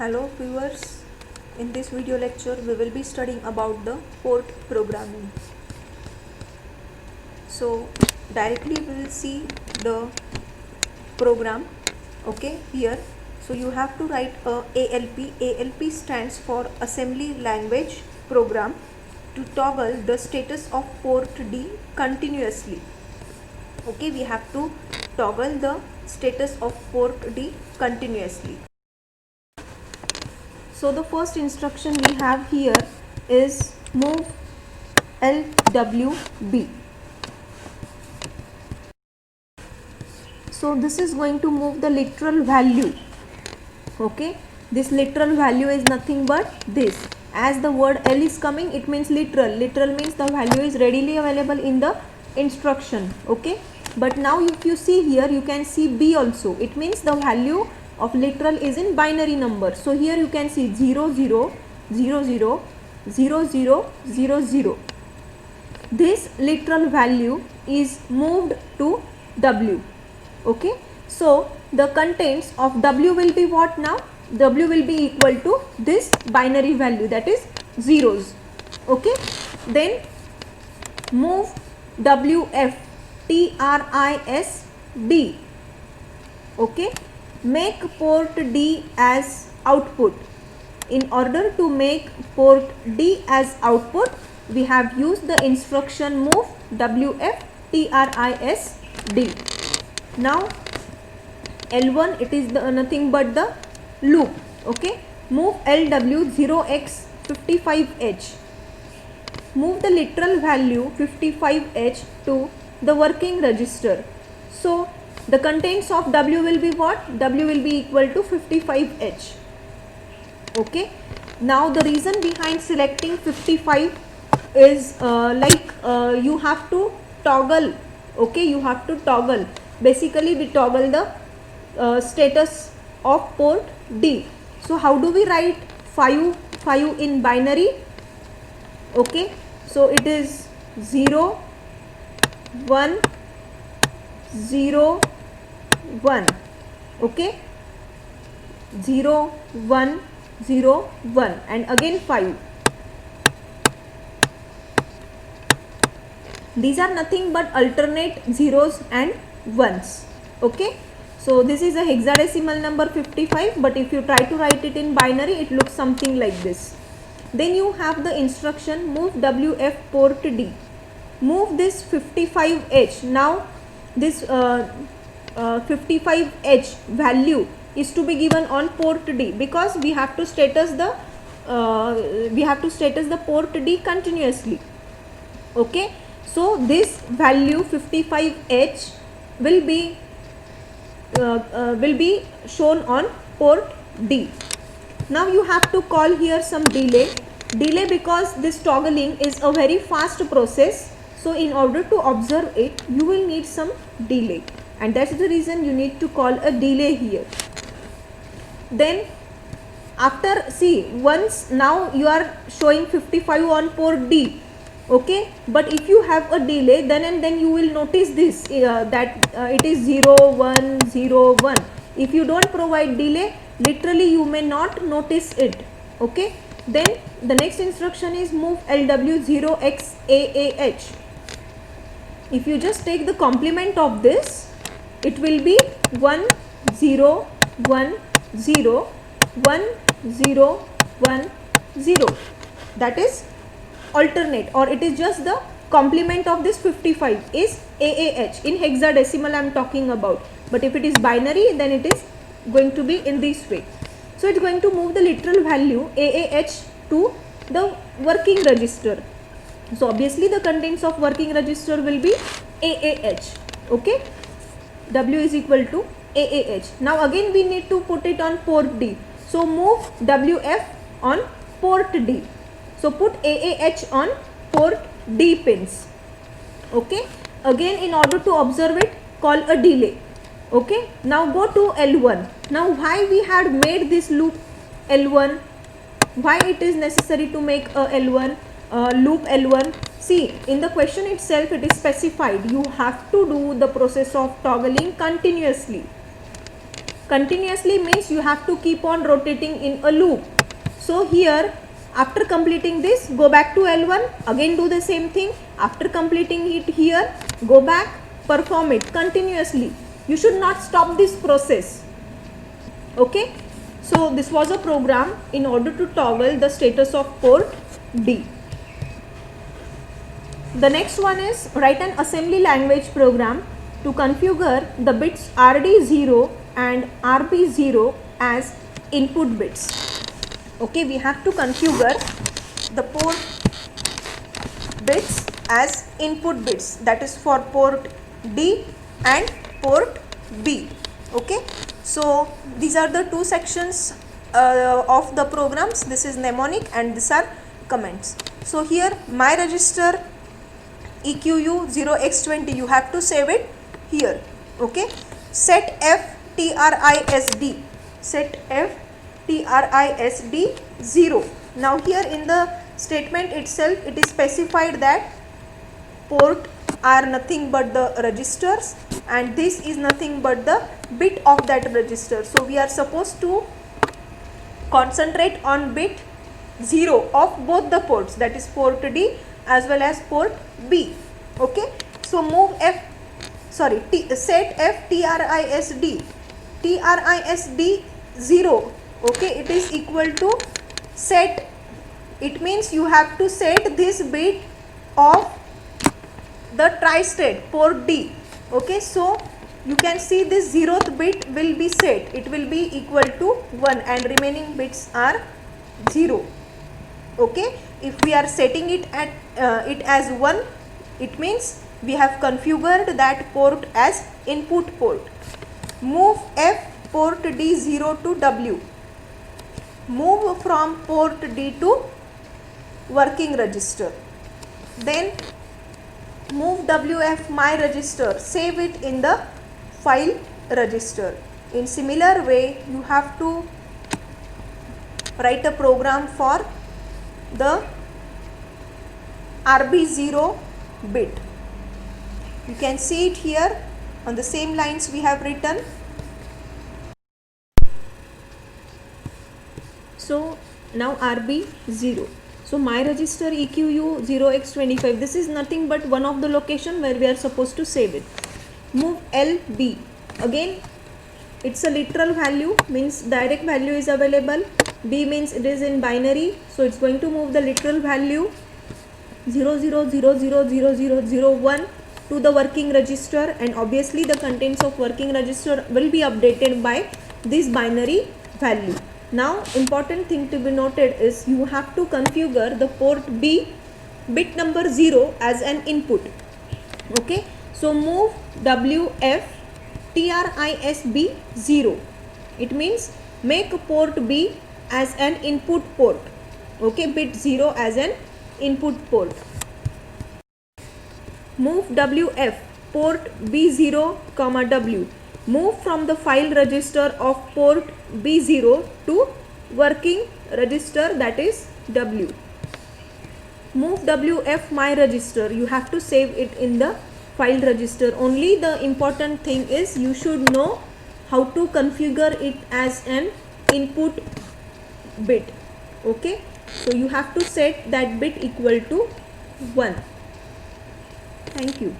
Hello viewers, in this video lecture we will be studying about the port programming. So directly we will see the program. Okay, here so you have to write a ALP. ALP stands for Assembly Language Program to toggle the status of port D continuously. Okay, we have to toggle the status of port D continuously. So the first instruction we have here is move LWB. So this is going to move the literal value. Okay, this literal value is nothing but this. As the word L is coming, it means literal. Literal means the value is readily available in the instruction. Okay, but now if you see here, you can see B also. It means the value of literal is in binary number. So here you can see 0 0 0 0 0 0 0 0. This literal value is moved to W. Okay, so the contents of W will be what now? W will be equal to this binary value, that is zeros. Okay, then move WF TRISD. Okay, make port D as output. In order to make port D as output, we have used the instruction move WF TRISD. Now L1, it is nothing but the loop. Okay, move LW 0x55H. Move the literal value 55H to the working register. So the contents of W will be what? W will be equal to 55H. Okay, now the reason behind selecting 55 is you have to toggle. Okay, you have to toggle. Basically we toggle the status of port D. So how do we write 5 in binary? Okay, so it is 0 1 0 1. Okay, 0 1 0 1 and again 5. These are nothing but alternate zeros and ones. Okay, so this is a hexadecimal number 55, but if you try to write it in binary, it looks something like this. Then you have the instruction move WF port D. Move this 55H. Now this 55H value is to be given on port D, because we have to status the port D continuously. Okay, so this value 55H will be shown on port D. Now you have to call here some delay because this toggling is a very fast process. So in order to observe it, you will need some delay, and that's the reason you need to call a delay here. Then after, see, once now you are showing 55 on port D. Okay, but if you have a delay, then and then you will notice this it is 0 1 0 1. If you don't provide delay, literally you may not notice it. Okay, then the next instruction is move LW 0xAAH. If you just take the complement of this, it will be 1 0 1 0 1 0 1 0. That is alternate, or it is just the complement of this 55 is AAH. In hexadecimal I am talking about, but if it is binary, then it is going to be in this way. So it is going to move the literal value AAH to the working register. So obviously the contents of working register will be AAH. Okay, W is equal to AAH. Now again we need to put it on port D. So move WF on port D. So put AAH on port D pins. Okay, again in order to observe it, call a delay. Okay, now go to L1. Now why we had made this loop L1? Why it is necessary to make a L1 loop L1? See, in the question itself it is specified you have to do the process of toggling continuously. Continuously means you have to keep on rotating in a loop. So here after completing this, go back to L1, again do the same thing. After completing it here, go back, perform it continuously. You should not stop this process. Okay, so this was a program in order to toggle the status of port D. The next one is write an assembly language program to configure the bits RD0 and RB0 as input bits. Okay, we have to configure the port bits as input bits, that is for port D and port B. Okay, so these are the two sections of the programs. This is mnemonic and these are comments. So here my register EQU 0x20, you have to save it here. Okay, set F TRISD, set F TRISD 0. Now here in the statement itself it is specified that port are nothing but the registers and this is nothing but the bit of that register. So we are supposed to concentrate on bit 0 of both the ports, that is port D as well as port B. Okay, so move set F TRISD 0. Okay, it is equal to set, it means you have to set this bit of the tri-state port D. Okay, so you can see this 0th bit will be set, it will be equal to 1 and remaining bits are 0. Okay, if we are setting it at it as 1, it means we have configured that port as input port. Move F port D0 to W. Move from port D to working register. Then move WF my register, save it in the file register. In similar way, you have to write a program for the RB0 bit. You can see it here on the same lines we have written. So now RB0. So my register EQU 0x25, this is nothing but one of the location where we are supposed to save it. Move LB. Again it's a literal value, means direct value is available. B means it is in binary, so it's going to move the literal value 00000001 to the working register, and obviously the contents of working register will be updated by this binary value. Now important thing to be noted is you have to configure the port B bit number 0 as an input. Okay, so move WF TRISB 0. It means make port B as an input port. Okay, bit 0 as an input port. Move WF port B0, W. Move from the file register of port B0 to working register, that is W. Move WF my register, you have to save it in the file register. Only the important thing is you should know how to configure it as an input bit. Okay, so you have to set that bit equal to 1. Thank you.